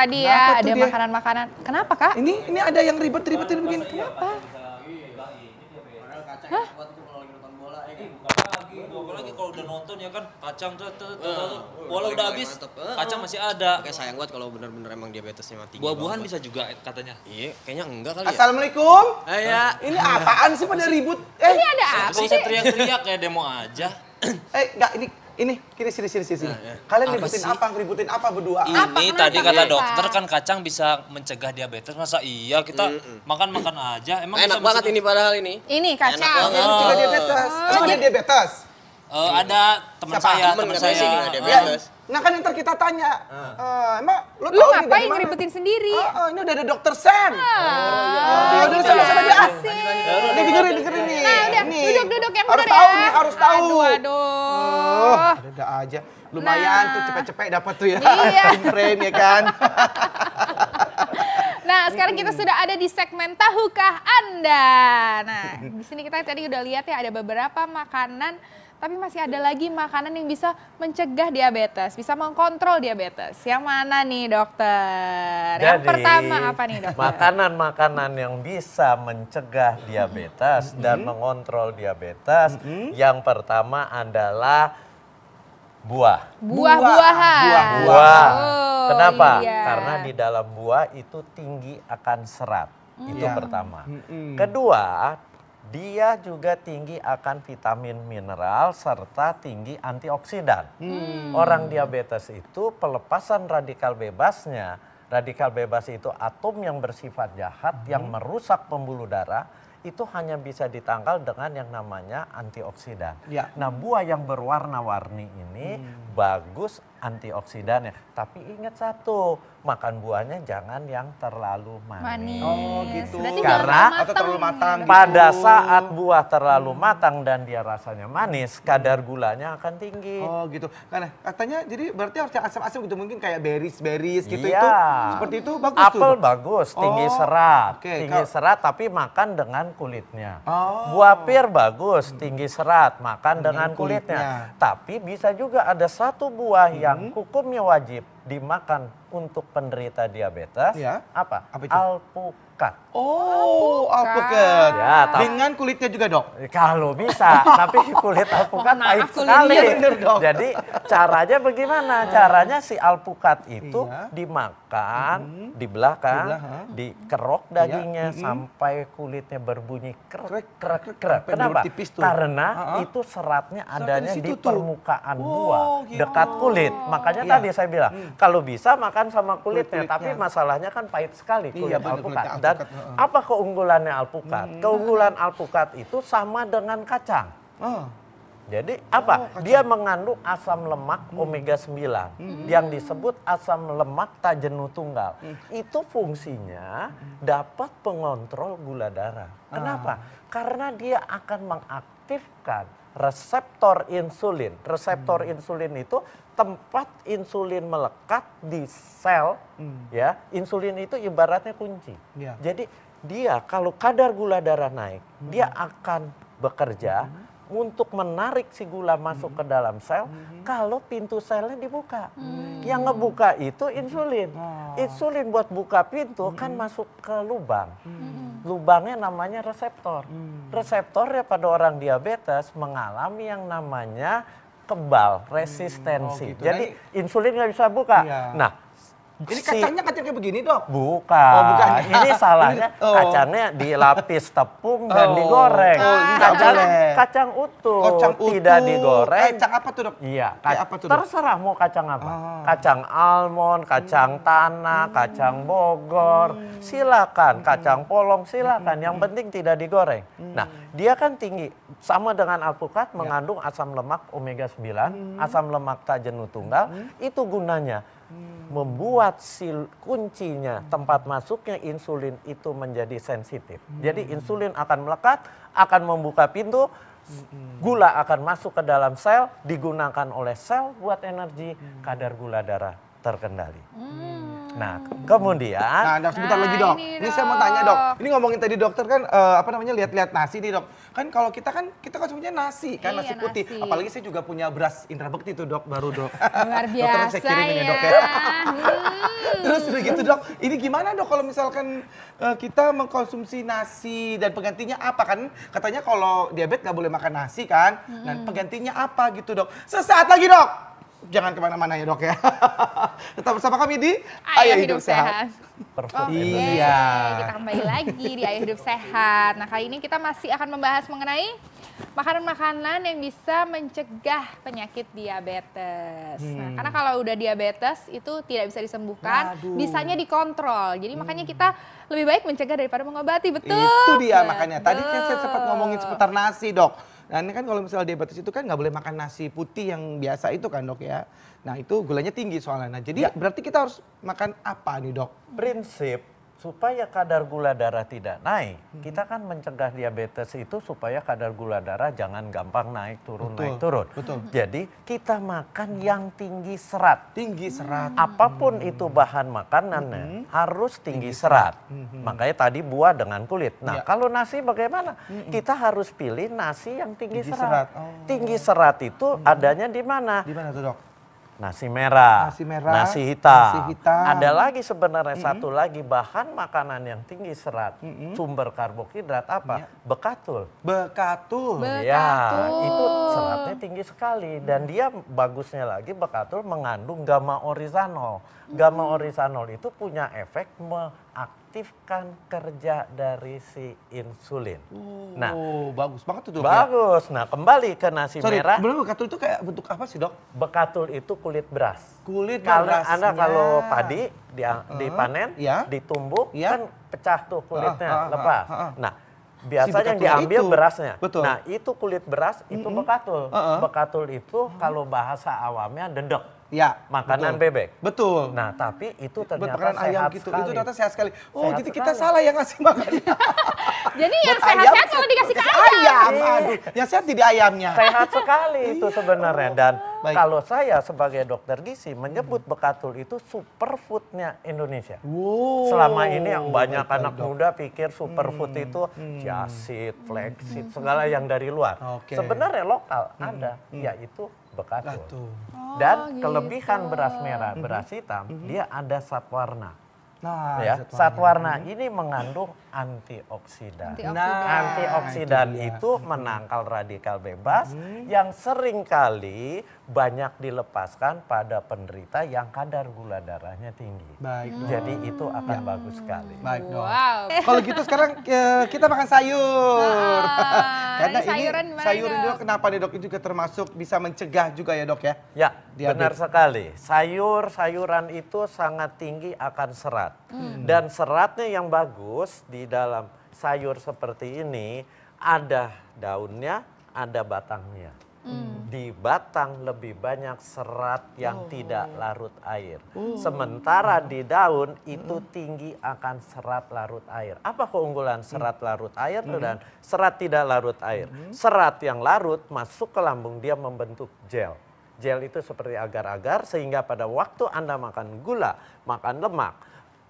tadi ya, ada makanan-makanan. Kenapa, Kak? Ini ada yang ribet-ribetin begini. Kenapa? Hah? Apalagi kalau udah nonton ya kan, kacang bola udah habis, kacang masih ada. Kayak sayang banget kalau bener-bener emang diabetesnya mati. Buah-buahan bisa juga katanya. Iya, kayaknya enggak kali ya. Assalamualaikum. Ya. Ini apaan sih pada ribut? Ini ada apa Gak sih? usah teriak-teriak kayak demo aja. Enggak, ini sini. Kalian ributin apa berdua? Ini tadi kata dokter kan kacang bisa mencegah diabetes. Masa iya kita makan-makan aja? Emang Enak banget ini padahal ini. Ini kacang. Mencegah diabetes. Emang ada diabetes? Ada teman saya, sih nggak diabetes. Nah kan ntar kita tanya, emang lu Lu tahu nih ngapain dari mana? ngeributin sendiri? Ini udah ada dokter Sam. Udah sama dia. Nih dengerin nih. Nah, udah duduk yang bener ya. Harus tahu nih, harus tahu. Aduh. Ada aja. Lumayan tuh cepet-cepet dapat tuh ya. Iya. Frame ya kan. Nah, sekarang kita sudah ada di segmen Tahukah Anda. Nah, di sini kita tadi udah lihat ya ada beberapa makanan, tapi masih ada lagi makanan yang bisa mencegah diabetes, bisa mengkontrol diabetes. Yang mana nih, dokter? Yang pertama apa nih, dokter? Makanan-makanan yang bisa mencegah diabetes dan mengontrol diabetes, yang pertama adalah buah. Buah-buahan. Buah. Oh, Kenapa? iya. Karena di dalam buah itu tinggi akan serat. Itu pertama. Kedua, dia juga tinggi akan vitamin mineral serta tinggi antioksidan. Orang diabetes itu pelepasan radikal bebasnya. Radikal bebas itu atom yang bersifat jahat yang merusak pembuluh darah. Itu hanya bisa ditangkal dengan yang namanya antioksidan. Ya. Nah, buah yang berwarna-warni ini bagus antioksidannya. Tapi ingat satu, makan buahnya jangan yang terlalu manis. Oh gitu. Berarti Karena atau terlalu matang. pada saat buah terlalu matang dan dia rasanya manis, kadar gulanya akan tinggi. Oh gitu. Karena katanya jadi berarti harus yang asam-asam gitu, mungkin kayak berries gitu Iya. itu. Seperti itu bagus tuh. Apel bagus, tinggi Oh, serat. oke. Tinggi serat tapi makan dengan kulitnya. Oh. Buah pir bagus, tinggi serat, makan dengan kulitnya. kulitnya. Tapi bisa juga ada satu buah yang hukumnya wajib dimakan untuk penderita diabetes. Ya. Apa? Apa itu? Alpukat. Oh, alpukat. Ya, Dengan kulitnya juga, Dok. Kalau bisa, tapi kulit alpukat Mohon maaf, pahit kulitnya sekali. bener dong. Jadi caranya bagaimana? Caranya si alpukat itu Iya. dimakan, dibelah kan, Dibelah, ha? dikerok dagingnya sampai kulitnya berbunyi krek krek krek. Sampai Kenapa? bertipis tuh. Karena Ha-ha. itu seratnya adanya di di situ tuh. permukaan Oh, buah, gitu. dekat kulit. Makanya Iya. tadi saya bilang, kalau bisa makan sama kulitnya, Kulit-kulitnya. tapi masalahnya kan pahit sekali kulit Iya, bener, alpukat. kulitnya Dan alpukat, ha-ha. apa keunggulannya alpukat? Keunggulan alpukat itu sama dengan kacang. Oh. Jadi apa? Dia mengandung asam lemak omega 9 yang disebut asam lemak tak jenuh tunggal. Itu fungsinya dapat pengontrol gula darah. Kenapa? Karena dia akan mengaktifkan reseptor insulin. Reseptor insulin itu tempat insulin melekat di sel, ya. Insulin itu ibaratnya kunci. Iya. Jadi dia kalau kadar gula darah naik, dia akan bekerja untuk menarik si gula masuk ke dalam sel kalau pintu selnya dibuka. Yang ngebuka itu insulin. Insulin buat buka pintu kan masuk ke lubang. Lubangnya namanya reseptor. Reseptornya pada orang diabetes mengalami yang namanya kebal, resistensi. Oh, gitu. Jadi insulin nggak bisa buka. Iya. Nah, Ini kacangnya kacang kayak begini, Dok? bukan. Oh, bukan. Ini salahnya Oh. kacangnya dilapis tepung dan Oh. digoreng. Oh, ini nggak Kacang, boleh. kacang utuh, Kacang utuh. tidak digoreng. Kacang apa tuh, Dok? Iya, Kayak apa tuh, Dok? terserah mau kacang apa. Ah. Kacang almond, kacang tanah, kacang Bogor, silakan. Kacang polong silakan. Yang penting tidak digoreng. Nah, dia kan tinggi sama dengan alpukat mengandung asam lemak omega 9, asam lemak tak jenuh tunggal. Itu gunanya membuat kuncinya tempat masuknya insulin itu menjadi sensitif. Jadi insulin akan melekat, akan membuka pintu, gula akan masuk ke dalam sel, digunakan oleh sel buat energi, kadar gula darah terkendali. Nah, kemudian Nah, dok, sebentar Nah, lagi dok. ini, Ini saya mau Dok. tanya dok. Ini ngomongin tadi dokter kan lihat-lihat nasi nih dok. Kan kalau kita konsumsinya nasi kan, Iya, nasi putih. nasi. Apalagi saya juga punya beras Indra Bekti tuh dok, baru dok. Luar Dokter, biasa saya kirimin ya, ya. dok, ya. Terus udah gitu dok, ini gimana dok kalau misalkan kita mengkonsumsi nasi dan penggantinya apa kan? Katanya kalau diabetes nggak boleh makan nasi kan? Dan penggantinya apa gitu dok? Sesaat lagi dok. Jangan kemana-mana ya dok ya. Tetap bersama kami di Ayo hidup sehat. Perfect Oke, Iya. kita kembali lagi di Ayo Hidup Sehat. Nah, kali ini kita masih akan membahas mengenai makanan-makanan yang bisa mencegah penyakit diabetes. Nah, karena kalau udah diabetes itu tidak bisa disembuhkan, Waduh. bisanya dikontrol. Jadi makanya kita lebih baik mencegah daripada mengobati, betul? Itu dia makanya. Tadi kan saya Betul. sempat ngomongin seputar nasi dok. Nah ini kan kalau misalnya diabetes itu kan nggak boleh makan nasi putih yang biasa itu kan dok ya. Nah itu gulanya tinggi soalnya. Nah jadi berarti kita harus makan apa nih dok? prinsip supaya kadar gula darah tidak naik, kita kan mencegah diabetes itu supaya kadar gula darah jangan gampang naik turun Betul, naik turun. betul. Jadi kita makan yang tinggi serat. Tinggi serat. Apapun itu bahan makanannya harus tinggi serat. Makanya tadi buah dengan kulit. Nah, Ya. kalau nasi bagaimana? Kita harus pilih nasi yang tinggi, Tinggi serat. serat. Oh. Tinggi serat itu adanya di mana? Di mana tuh dok? Nasi merah, Nasi merah, nasi hitam. nasi hitam. Ada lagi sebenarnya satu lagi bahan makanan yang tinggi serat, sumber karbohidrat apa? Bekatul. Bekatul. Ya, itu seratnya tinggi sekali dan dia bagusnya lagi bekatul mengandung gamma oryzanol. Gamma oryzanol itu punya efek mengaktifkan kerja dari si insulin. Nah, Oh, bagus banget tuh dok. bagus. Nah, kembali ke nasi Sorry, merah. sebenarnya bekatul itu kayak bentuk apa sih dok? Bekatul itu kulit beras. Kulit Karena berasnya. Anda kalau padi dipanen, Iya. ditumbuk, Iya. kan pecah tuh kulitnya, Ah, ah, ah, lepas. ah, ah. Nah, biasanya yang bekatulnya diambil itu. berasnya. Betul. Nah, itu kulit beras, itu bekatul. Bekatul itu kalau bahasa awamnya dedek, Ya. makanan betul. bebek. Betul. Nah, tapi itu Buat ternyata makanan ayam sehat gitu. sekali. Itu ternyata sehat sekali. Oh, Sehat jadi kita sekali. salah yang ngasih makan. Jadi yang Buat sehat-sehat ayam, kalau dikasih ke ayam. ayam. Aduh, yang sehat jadi ayamnya. Sehat sekali itu sebenarnya. Dan Baik. kalau saya sebagai dokter gizi menyebut bekatul itu superfoodnya Indonesia. Wow. Selama ini yang banyak Baik, anak Dok. muda pikir superfood itu jasid, flaxseed, segala yang dari luar. Oke. Sebenarnya lokal ada, yaitu bekatul. Bekatul. Dan kelebihan beras merah, beras hitam, dia ada zat warna. Nah, Ya, zat warna ini mengandung antioksidan. Antioksidan itu menangkal radikal bebas yang seringkali banyak dilepaskan pada penderita yang kadar gula darahnya tinggi. Baik, Dok. Jadi itu akan bagus sekali. Baik dong. Wow. Kalau gitu sekarang kita makan sayur. Karena ini sayuran ini gimana, sayur ini Dok? dok, kenapa nih dok? Itu juga termasuk bisa mencegah juga ya dok ya? Ya, Diabetes. benar sekali. Sayuran itu sangat tinggi akan serat. Dan seratnya yang bagus di dalam sayur seperti ini ada daunnya, ada batangnya. Di batang lebih banyak serat yang tidak larut air. Sementara di daun itu tinggi akan serat larut air. Apa keunggulan serat larut air dan serat tidak larut air? Serat yang larut masuk ke lambung dia membentuk gel. Gel itu seperti agar-agar sehingga pada waktu Anda makan gula, makan lemak,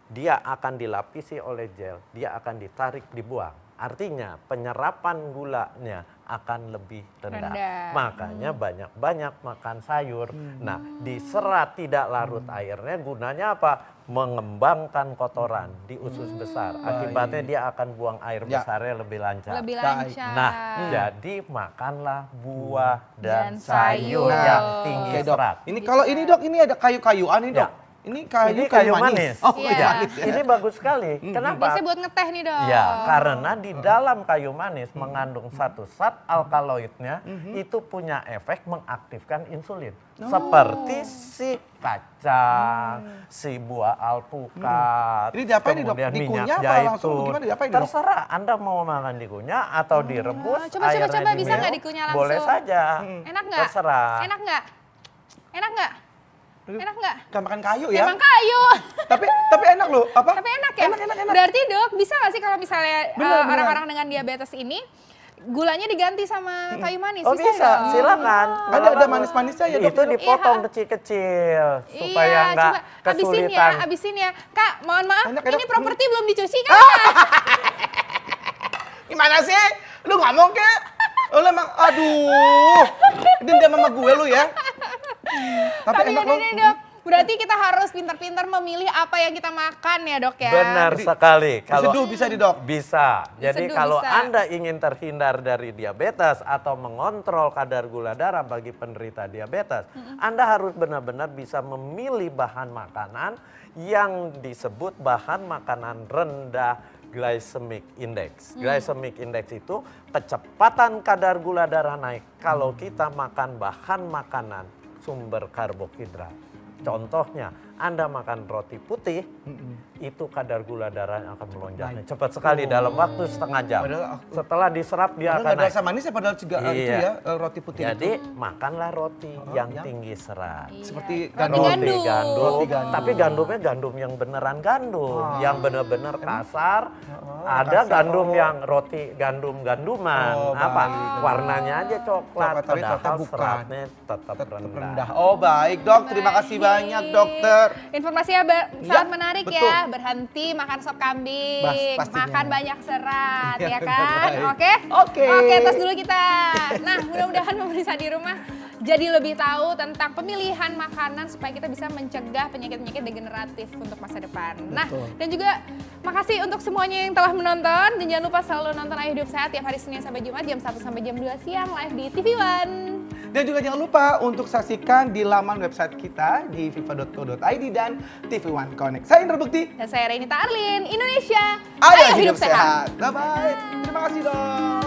dia akan dilapisi oleh gel, dia akan ditarik dibuang. Artinya penyerapan gulanya akan lebih rendah. Makanya banyak-banyak makan sayur. Nah, di serat tidak larut airnya gunanya apa? Mengembangkan kotoran di usus besar. Akibatnya dia akan buang air Ya. besarnya lebih lancar. Lebih Baik. lancar. Nah, jadi makanlah buah dan Dan sayur sayur. yang tinggi Oke dok. serat. Ini kalau ini dok, ini ada kayu-kayuan nih dok. Ya. Ini Ini kayu manis. Oh, Iya. kayu manis. ya. Ini bagus sekali. Kenapa? Biasanya buat ngeteh nih dok. Ya, karena di dalam kayu manis mengandung satu zat alkaloidnya itu punya efek mengaktifkan insulin. Seperti si kacang, si buah alpukat, Ini diapain nih, Dok? kemudian Dikunyah minyak apa langsung zaitun. gimana diapain nih, Dok? Terserah Anda mau makan dikunyah atau direbus, Coba, airnya bisa nggak diminum, dikunyah boleh langsung? saja. Enak nggak? Terserah. Enak nggak? Enak nggak? Enak nggak? Kan makan kayu ya. Emang kayu. Tapi enak loh. Apa? Tapi enak ya? Enak. Berarti dok, bisa nggak sih kalau misalnya Benar, benar. orang-orang dengan diabetes ini gulanya diganti sama kayu manis. Oh bisa, dong? silakan. Ada manis-manisnya ya, Dok? Itu dipotong Iya. kecil-kecil supaya Iya, nggak coba habisin ya, kesulitan. habisin ya. Kak, mohon maaf, Enak, ini enak. properti belum dicuci kan? Gimana sih? Lu ngomong kek? Lu emang, aduh. Dendam sama gue lu ya. Tapi enak loh. ini Dok, berarti kita harus pintar-pintar memilih apa yang kita makan ya Dok ya. Benar sekali. Diseduh bisa di, Dok? Bisa. Jadi Diseduh kalau bisa. Anda ingin terhindar dari diabetes atau mengontrol kadar gula darah bagi penderita diabetes, Anda harus benar-benar bisa memilih bahan makanan yang disebut bahan makanan rendah glycemic index. Glycemic index itu kecepatan kadar gula darah naik kalau kita makan bahan makanan sumber karbohidrat. Contohnya, Anda makan roti putih, itu kadar gula darahnya akan melonjak. Cepat sekali dalam waktu setengah jam. Padahal Setelah diserap dia Padahal akan nggak ada naik. rasa manis ya, padahal juga itu Iya. ya, roti putih Jadi itu. makanlah roti yang yang- tinggi serat. Seperti Roti gandum. gandum. Roti gandum. Tapi gandumnya gandum yang beneran gandum, yang bener-bener kasar. Ada kasar. gandum yang roti gandum-ganduman, Oh, apa baik. warnanya aja coklat, Coklat, tapi ternyata padahal bukan. seratnya tetap Tetap rendah. rendah. Oh baik dok, terima kasih banyak dokter. Informasinya sangat menarik betul. ya. Berhenti makan sop kambing, Pastinya. makan banyak serat, Ya, ya kan? baik. Oke? Oke. Oke, tos dulu kita. Nah, mudah-mudahan pemirsa di rumah jadi lebih tahu tentang pemilihan makanan supaya kita bisa mencegah penyakit-penyakit degeneratif untuk masa depan. Nah, dan juga makasih untuk semuanya yang telah menonton. Dan jangan lupa selalu nonton Ayo Hidup Sehat tiap hari Senin sampai Jumat jam 1 sampai jam 2 siang live di TV One. Dan juga jangan lupa untuk saksikan di laman website kita di viva.co.id dan TV One Connect. Saya Indra Bukti. Dan saya Renita Arlin, Indonesia. Ayo hidup sehat. Bye-bye. Terima kasih dok.